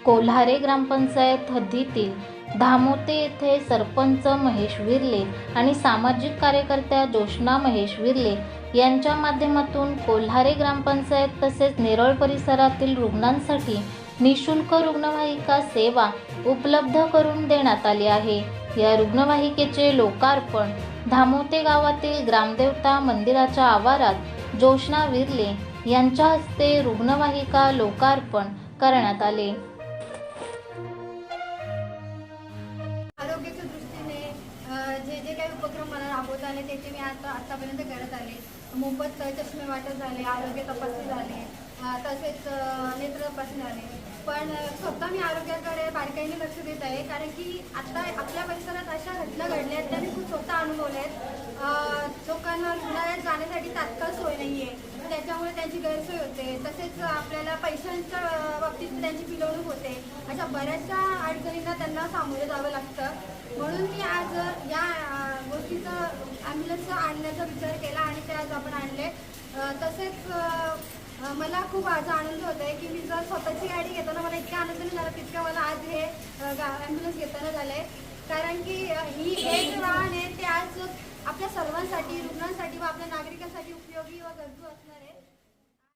कोल्हारे ग्रामपंचायत हद्दीतील धामोते येथे सरपंच महेश विर्ले आणि सामाजिक कार्यकर्त्या जोशना महेश विर्ले यांच्या माध्यमातून कोल्हारे ग्रामपंचायत तसेच नेरळ परिसरातील रुग्णांसाठी निःशुल्क रुग्णवाहिका सेवा उपलब्ध करून देण्यात आली आहे। या रुग्णवाहिकेचे लोकार्पण धामोते गावातील ग्रामदेवता मंदिराच्या आवारात जोशना विर्ले यांच्या हस्ते रुग्णवाहिका लोकार्पण करण्यात आले। आरोग्याच्या दृष्टीने जे काही उपक्रम मला राबवता आले त्याचे मी आतापर्यंत करत आले। मोफत चष्मे वाटप झाले, आरोग्य तपासणी झाली, तसेच नेत्र तपासणी झाली। पण स्वतः मी आरोग्याकडे बारकाईने लक्ष देत आहे, कारण की आता आपल्या परिसरात अशा घटना घडल्या आहेत त्या मी खूप स्वतः अनुभवल्या आहेत। लोकांना रुग्णालयात जाण्यासाठी तात्काळ सोय नाही आहे, त्याच्यामुळे त्यांची गैरसोय होते। तसेच आपल्याला पैशांच्या बाबतीत त्यांची पिळवणूक होते। अशा बऱ्याचशा अडचणींना त्यांना सामोरे जावं लागतं। म्हणून मी आज या गोष्टीचा ॲम्ब्युलन्स आणण्याचा विचार केला आणि ते आज आपण आणले। तसेच मला खूप आज आनंद होत आहे की मी जर स्वतःची गाडी घेताना मला इतका आनंद नाही झाला तितका मला आज हे ॲम्ब्युलन्स घेताना झालं आहे। कारण की हे जे वाहन आहे ते आज आपल्या सर्वांसाठी, रुग्णांसाठी व आपल्या नागरिकांसाठी उपयोगी व गरजू असणार आहे।